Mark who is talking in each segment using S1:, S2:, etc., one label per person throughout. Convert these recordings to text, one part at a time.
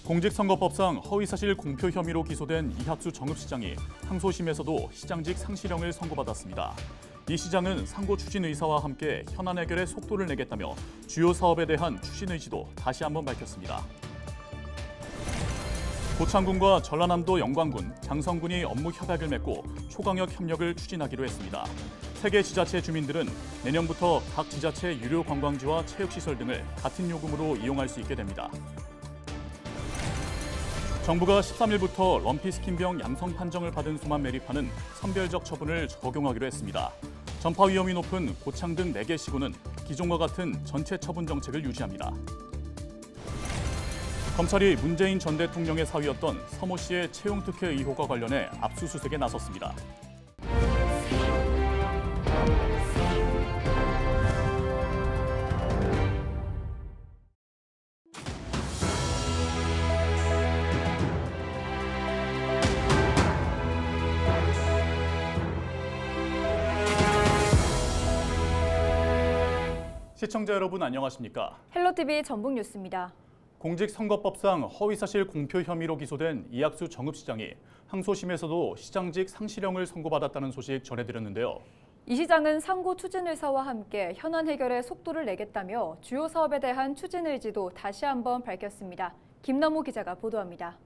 S1: 공직선거법상 허위사실 공표 혐의로 기소된 이학수 정읍시장이 항소심에서도 시장직 상실형을 선고받았습니다. 이 시장은 상고 추진 의사와 함께 현안 해결에 속도를 내겠다며 주요 사업에 대한 추진 의지도 다시 한번 밝혔습니다. 고창군과 전라남도 영광군, 장성군이 업무 협약을 맺고 초강력 협력을 추진하기로 했습니다. 세 개 지자체 주민들은 내년부터 각 지자체 유료 관광지와 체육시설 등을 같은 요금으로 이용할 수 있게 됩니다. 정부가 13일부터 럼피스킨병 양성 판정을 받은 소만 매립하는 선별적 처분을 적용하기로 했습니다. 전파 위험이 높은 고창 등 4개 시군은 기존과 같은 전체 처분 정책을 유지합니다. 검찰이 문재인 전 대통령의 사위였던 서모 씨의 채용 특혜 의혹과 관련해 압수수색에 나섰습니다. 시청자 여러분 안녕하십니까?
S2: 헬로티비 전북뉴스입니다.
S1: 공직선거법상 허위사실 공표 혐의로 기소된 이학수 정읍시장이 항소심에서도 시장직 상실형을 선고받았다는 소식 전해드렸는데요.
S2: 이 시장은 상고 추진 의사와 함께 현안 해결에 속도를 내겠다며 주요 사업에 대한 추진 의지도 다시 한번 밝혔습니다. 김남호 기자가 보도합니다.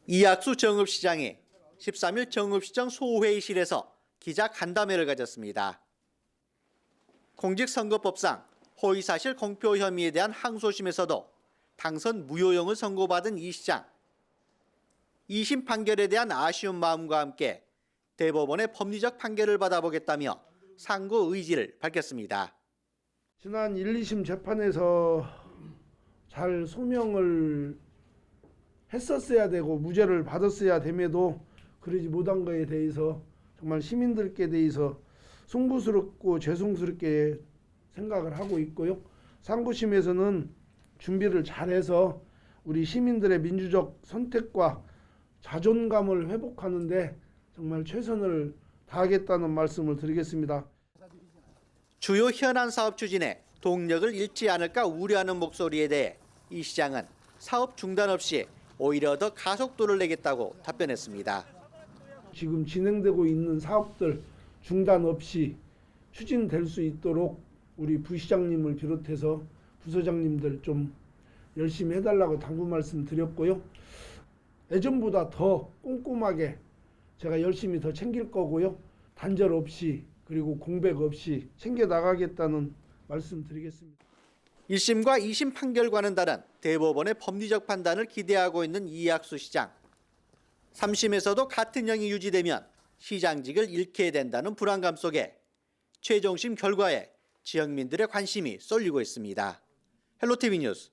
S3: 이학수 정읍시장이 13일 정읍시청 소회의실에서 기자 간담회를 가졌습니다. 공직선거법상 허위사실 공표 혐의에 대한 항소심에서도 당선 무효형을 선고받은 이 시장. 2심 판결에 대한 아쉬운 마음과 함께 대법원의 법리적 판결을 받아보겠다며 상고 의지를 밝혔습니다.
S4: 지난 1, 2심 재판에서 잘 소명을 했었어야 되고 무죄를 받았어야 됨에도 그러지 못한 것에 대해서 정말 시민들께 대해서 송구스럽고 죄송스럽게 생각을 하고 있고요. 상고심에서는 준비를 잘해서 우리 시민들의 민주적 선택과 자존감을 회복하는 데 정말 최선을 다하겠다는 말씀을 드리겠습니다.
S3: 주요 현안 사업 추진에 동력을 잃지 않을까 우려하는 목소리에 대해 이 시장은 사업 중단 없이 오히려 더 가속도를 내겠다고 답변했습니다.
S4: 지금 진행되고 있는 사업들 중단 없이 추진될 수 있도록 우리 부시장님을 비롯해서 부서장님들 좀 열심히 해달라고 당부 말씀 드렸고요. 예전보다 더 꼼꼼하게 제가 열심히 더 챙길 거고요. 단절 없이 그리고 공백 없이 챙겨 나가겠다는 말씀 드리겠습니다.
S3: 1심과 2심 판결과는 다른 대법원의 법리적 판단을 기대하고 있는 이학수 시장. 3심에서도 같은 형이 유지되면 시장직을 잃게 된다는 불안감 속에 최종심 결과에 지역민들의 관심이 쏠리고 있습니다. 헬로티비 뉴스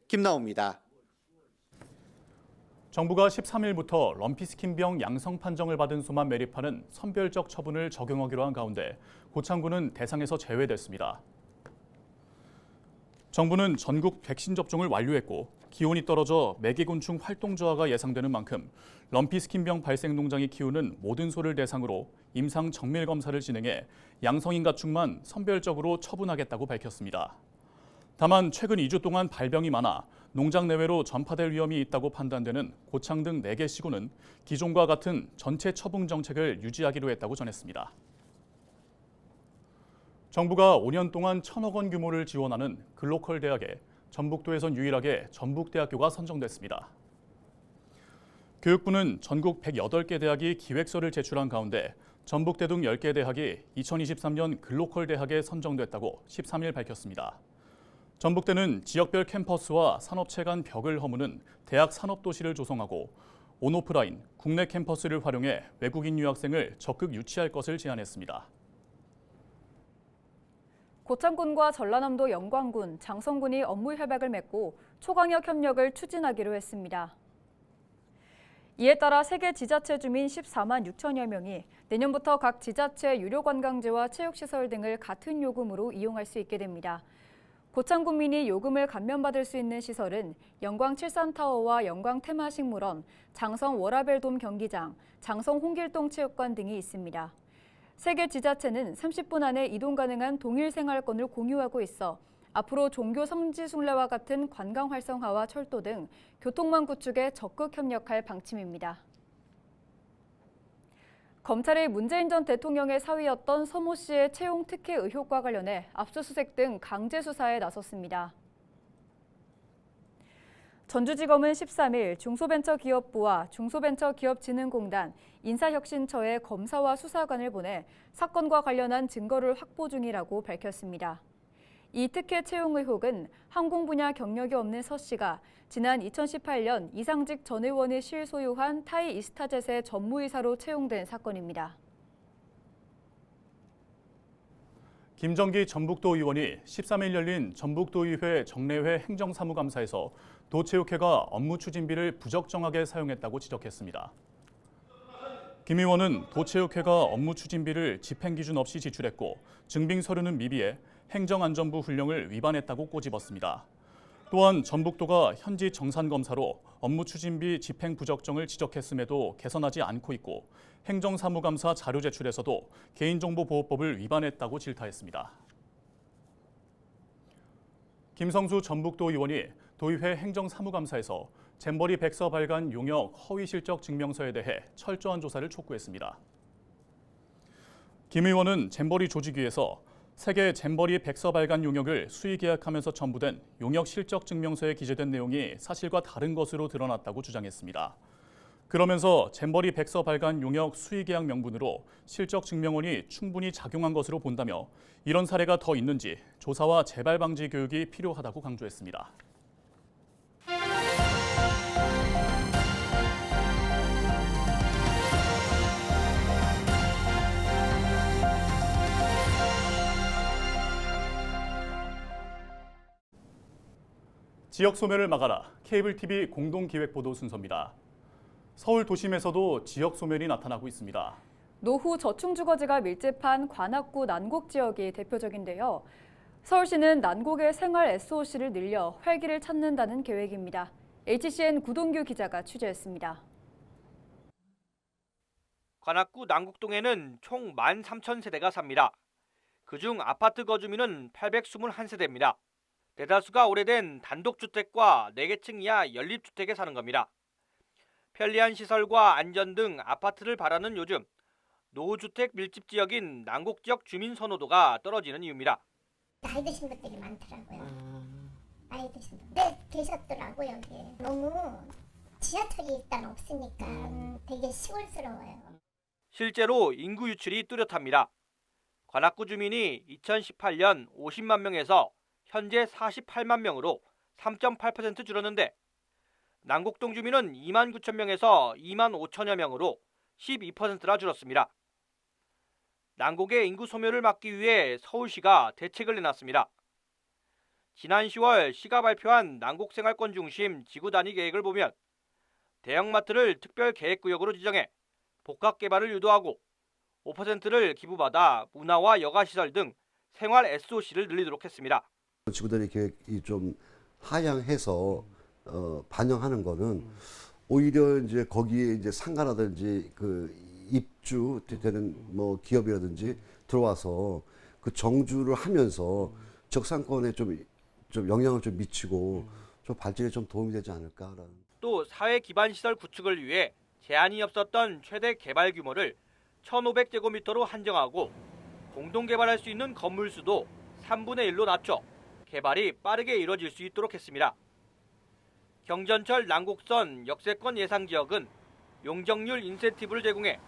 S3: 김나호입니다.
S1: 정부가 13일부터 럼피스킨병 양성 판정을 받은 소만 매립하는 선별적 처분을 적용하기로 한 가운데 고창군은 대상에서 제외됐습니다. 정부는 전국 백신 접종을 완료했고 기온이 떨어져 매개곤충 활동 저하가 예상되는 만큼 럼피스킨병 발생 농장이 키우는 모든 소를 대상으로 임상 정밀 검사를 진행해 양성인 가축만 선별적으로 처분하겠다고 밝혔습니다. 다만 최근 2주 동안 발병이 많아 농장 내외로 전파될 위험이 있다고 판단되는 고창 등 4개 시군은 기존과 같은 전체 처분 정책을 유지하기로 했다고 전했습니다. 정부가 5년 동안 1,000억 원 규모를 지원하는 글로컬 대학에 전북도에선 유일하게 전북대학교가 선정됐습니다. 교육부는 전국 108개 대학이 기획서를 제출한 가운데 전북대 등 10개 대학이 2023년 글로컬 대학에 선정됐다고 13일 밝혔습니다. 전북대는 지역별 캠퍼스와 산업체 간 벽을 허무는 대학 산업도시를 조성하고 온오프라인, 국내 캠퍼스를 활용해 외국인 유학생을 적극 유치할 것을 제안했습니다.
S2: 고창군과 전라남도 영광군, 장성군이 업무 협약을 맺고 초강력 협력을 추진하기로 했습니다. 이에 따라 세 개 지자체 주민 14만 6천여 명이 내년부터 각 지자체 유료 관광지와 체육시설 등을 같은 요금으로 이용할 수 있게 됩니다. 고창군민이 요금을 감면받을 수 있는 시설은 영광 칠산타워와 영광 테마식물원, 장성 워라벨돔 경기장, 장성 홍길동 체육관 등이 있습니다. 세 개 지자체는 30분 안에 이동 가능한 동일 생활권을 공유하고 있어 앞으로 종교 성지 순례와 같은 관광 활성화와 철도 등 교통망 구축에 적극 협력할 방침입니다. 검찰이 문재인 전 대통령의 사위였던 서모 씨의 채용 특혜 의혹과 관련해 압수수색 등 강제 수사에 나섰습니다. 전주지검은 13일 중소벤처기업부와 중소벤처기업진흥공단, 인사혁신처에 검사와 수사관을 보내 사건과 관련한 증거를 확보 중이라고 밝혔습니다. 이 특혜 채용 의혹은 항공 분야 경력이 없는 서 씨가 지난 2018년 이상직 전 의원이 실소유한 타이 이스타젯의 전무이사로 채용된 사건입니다.
S1: 김정기 전북도 의원이 13일 열린 전북도의회 정례회 행정사무감사에서 도체육회가 업무 추진비를 부적정하게 사용했다고 지적했습니다. 김 의원은 도체육회가 업무 추진비를 집행기준 없이 지출했고 증빙서류는 미비해 행정안전부 훈령을 위반했다고 꼬집었습니다. 또한 전북도가 현지 정산검사로 업무 추진비 집행 부적정을 지적했음에도 개선하지 않고 있고 행정사무감사 자료 제출에서도 개인정보보호법을 위반했다고 질타했습니다. 김성수 전북도 의원이 도의회 행정사무감사에서 잼버리 백서 발간 용역 허위 실적 증명서에 대해 철저한 조사를 촉구했습니다. 김 의원은 잼버리 조직위에서 세계 잼버리 백서 발간 용역을 수의 계약하면서 첨부된 용역 실적 증명서에 기재된 내용이 사실과 다른 것으로 드러났다고 주장했습니다. 그러면서 잼버리 백서 발간 용역 수의 계약 명분으로 실적 증명원이 충분히 작용한 것으로 본다며 이런 사례가 더 있는지 조사와 재발 방지 교육이 필요하다고 강조했습니다. 지역 소멸을 막아라. 케이블 TV 공동기획보도 순서입니다. 서울 도심에서도 지역 소멸이 나타나고 있습니다.
S2: 노후 저층주거지가 밀집한 관악구 난곡 지역이 대표적인데요. 서울시는 난곡의 생활 SOC를 늘려 활기를 찾는다는 계획입니다. HCN 구동규 기자가 취재했습니다.
S5: 관악구 난곡동에는 총 13,000세대가 삽니다. 그중 아파트 거주민은 821세대입니다. 대다수가 오래된 단독주택과 4개층 이하 연립주택에 사는 겁니다. 편리한 시설과 안전 등 아파트를 바라는 요즘 노후주택 밀집 지역인 난곡 지역 주민 선호도가 떨어지는 이유입니다.
S6: 나이 드신 분들이 많더라고요. 나이 드신 분들 계셨더라고요. 여기에. 너무 지하철이 일단 없으니까 되게 시골스러워요.
S5: 실제로 인구 유출이 뚜렷합니다. 관악구 주민이 2018년 50만 명에서 현재 48만 명으로 3.8% 줄었는데 난곡동 주민은 2만 9천 명에서 2만 5천여 명으로 12%나 줄었습니다. 난곡의 인구 소멸을 막기 위해 서울시가 대책을 내놨습니다. 지난 10월 시가 발표한 난곡 생활권 중심 지구 단위 계획을 보면 대형마트를 특별 계획구역으로 지정해 복합 개발을 유도하고 5%를 기부받아 문화와 여가시설 등 생활 SOC를 늘리도록 했습니다.
S7: 지구단위 계획이 좀 하향해서 반영하는 거는 오히려 이제 거기에 이제 상가라든지 그 입주되는 뭐 기업이라든지 들어와서 그 정주를 하면서 적상권에 좀 영향을 좀 미치고 좀 발전에 좀 도움이 되지 않을까라는.
S5: 또 사회 기반 시설 구축을 위해 제한이 없었던 최대 개발 규모를 1,500제곱미터로 한정하고 공동 개발할 수 있는 건물 수도 3분의 1로 낮춰 개발이 빠르게 이뤄질 수 있도록 했습니다. 경전철 난곡선 역세권 예상 지역은 용적률 인센티브를 제공해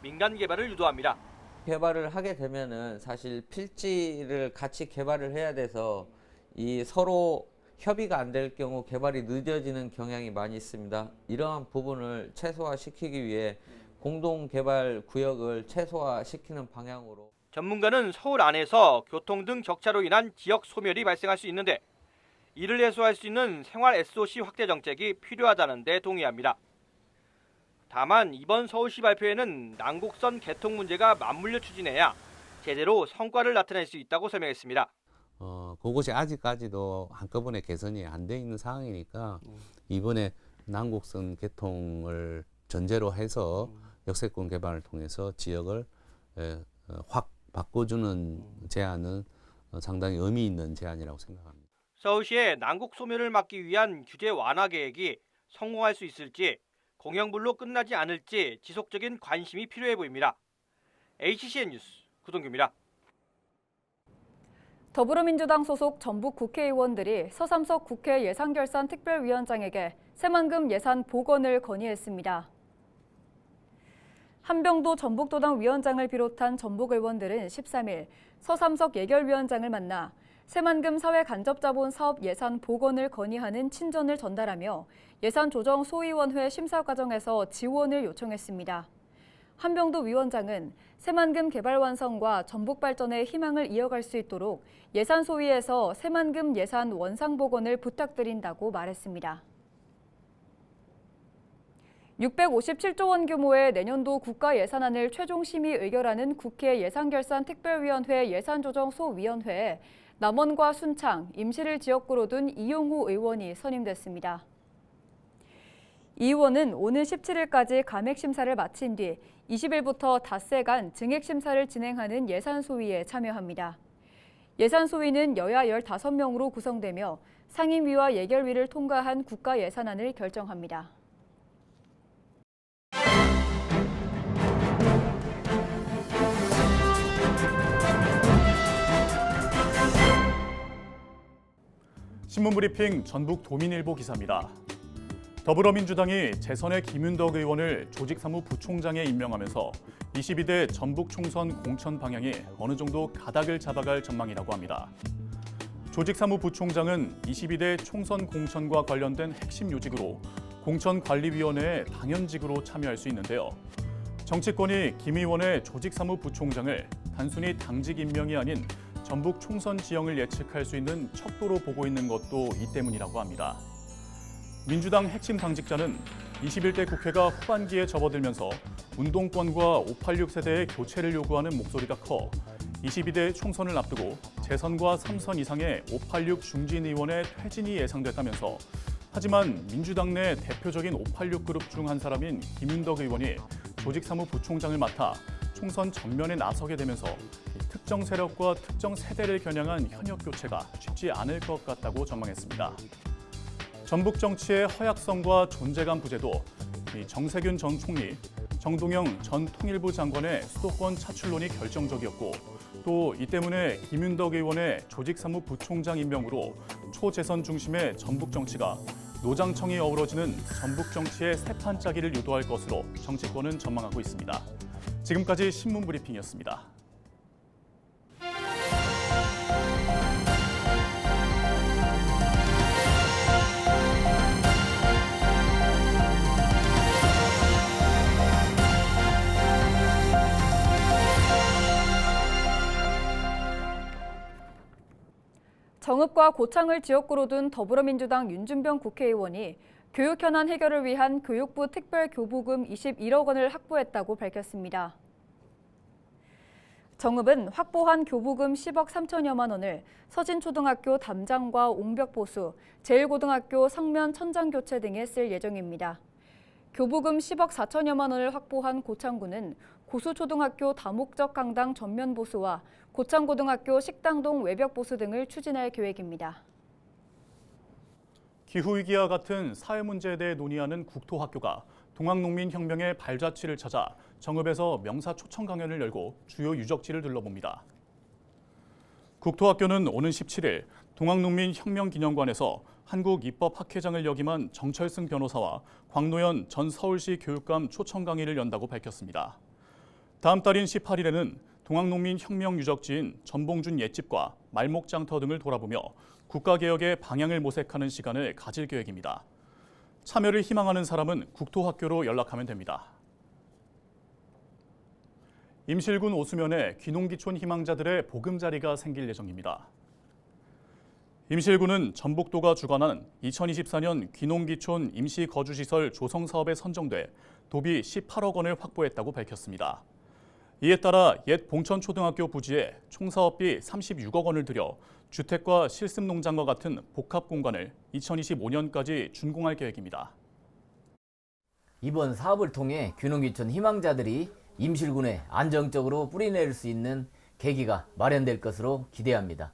S5: 민간 개발을 유도합니다.
S8: 개발을 하게 되면은 사실 필지를 같이 개발을 해야 돼서 이 서로 협의가 안 될 경우 개발이 늦어지는 경향이 많이 있습니다. 이러한 부분을 최소화시키기 위해 공동 개발 구역을 최소화시키는 방향으로.
S5: 전문가는 서울 안에서 교통 등 격차로 인한 지역 소멸이 발생할 수 있는데 이를 해소할 수 있는 생활 SOC 확대 정책이 필요하다는 데 동의합니다. 다만 이번 서울시 발표에는 난곡선 개통 문제가 맞물려 추진해야 제대로 성과를 나타낼 수 있다고 설명했습니다.
S9: 그것이 아직까지도 한꺼번에 개선이 안 돼 있는 상황이니까 이번에 난곡선 개통을 전제로 해서 역세권 개발을 통해서 지역을 확 바꿔주는 제안은 상당히 의미 있는 제안이라고 생각합니다.
S5: 서울시의 난곡 소멸을 막기 위한 규제 완화 계획이 성공할 수 있을지, 공영불로 끝나지 않을지 지속적인 관심이 필요해 보입니다. HCN 뉴스 구동규입니다.
S2: 더불어민주당 소속 전북 국회의원들이 서삼석 국회 예산결산특별위원장에게 새만금 예산 복원을 건의했습니다. 한병도 전북도당 위원장을 비롯한 전북 의원들은 13일 서삼석 예결위원장을 만나 새만금 사회간접자본 사업 예산 복원을 건의하는 친전을 전달하며 예산조정소위원회 심사 과정에서 지원을 요청했습니다. 한병도 위원장은 새만금 개발 완성과 전북 발전의 희망을 이어갈 수 있도록 예산소위에서 새만금 예산 원상 복원을 부탁드린다고 말했습니다. 657조 원 규모의 내년도 국가 예산안을 최종 심의 의결하는 국회 예산결산특별위원회 예산조정소위원회에 남원과 순창, 임실을 지역구로 둔 이용호 의원이 선임됐습니다. 이 의원은 오는 17일까지 감액 심사를 마친 뒤 20일부터 닷새간 증액 심사를 진행하는 예산소위에 참여합니다. 예산소위는 여야 15명으로 구성되며 상임위와 예결위를 통과한 국가 예산안을 결정합니다.
S1: 신문브리핑 전북 도민일보 기사입니다. 더불어민주당이 재선의 김윤덕 의원을 조직사무부총장에 임명하면서 22대 전북 총선 공천 방향이 어느 정도 가닥을 잡아갈 전망이라고 합니다. 조직사무부총장은 22대 총선 공천과 관련된 핵심 요직으로 공천관리위원회의 당연직으로 참여할 수 있는데요. 정치권이 김 의원의 조직사무부총장을 단순히 당직 임명이 아닌 전북 총선 지형을 예측할 수 있는 척도로 보고 있는 것도 이 때문이라고 합니다. 민주당 핵심 당직자는 21대 국회가 후반기에 접어들면서 운동권과 586 세대의 교체를 요구하는 목소리가 커 22대 총선을 앞두고 재선과 3선 이상의 586 중진 의원의 퇴진이 예상됐다면서, 하지만 민주당 내 대표적인 586 그룹 중 한 사람인 김윤덕 의원이 조직사무부총장을 맡아 총선 전면에 나서게 되면서 특정 세력과 특정 세대를 겨냥한 현역 교체가 쉽지 않을 것 같다고 전망했습니다. 전북 정치의 허약성과 존재감 부재도 정세균 전 총리, 정동영 전 통일부 장관의 수도권 차출론이 결정적이었고, 또 이 때문에 김윤덕 의원의 조직사무부총장 임명으로 초재선 중심의 전북 정치가 노장청이 어우러지는 전북 정치의 새판짜기를 유도할 것으로 정치권은 전망하고 있습니다. 지금까지 신문브리핑이었습니다.
S2: 정읍과 고창을 지역구로 둔 더불어민주당 윤준병 국회의원이 교육 현안 해결을 위한 교육부 특별교부금 21억 원을 확보했다고 밝혔습니다. 정읍은 확보한 교부금 10억 3천여만 원을 서진초등학교 담장과 옹벽 보수, 제일고등학교 성면 천장 교체 등에 쓸 예정입니다. 교부금 10억 4천여만 원을 확보한 고창구는 고수초등학교 다목적 강당 전면 보수와 고창고등학교 식당동 외벽 보수 등을 추진할 계획입니다.
S1: 기후위기와 같은 사회 문제에 대해 논의하는 국토학교가 동학농민혁명의 발자취를 찾아 정읍에서 명사 초청 강연을 열고 주요 유적지를 둘러봅니다. 국토학교는 오는 17일 동학농민혁명기념관에서 한국입법학회장을 역임한 정철승 변호사와 광노현 전 서울시 교육감 초청 강의를 연다고 밝혔습니다. 다음 달인 18일에는 동학농민혁명 유적지인 전봉준 옛집과 말목장터 등을 돌아보며 국가개혁의 방향을 모색하는 시간을 가질 계획입니다. 참여를 희망하는 사람은 국토학교로 연락하면 됩니다. 임실군 오수면에 귀농귀촌 희망자들의 보금자리가 생길 예정입니다. 임실군은 전북도가 주관한 2024년 귀농귀촌 임시거주시설 조성 사업에 선정돼 도비 18억 원을 확보했다고 밝혔습니다. 이에 따라 옛 봉천초등학교 부지에 총 사업비 36억 원을 들여 주택과 실습농장과 같은 복합 공간을 2025년까지 준공할 계획입니다.
S10: 이번 사업을 통해 귀농귀촌 희망자들이 임실군에 안정적으로 뿌리내릴 수 있는 계기가 마련될 것으로 기대합니다.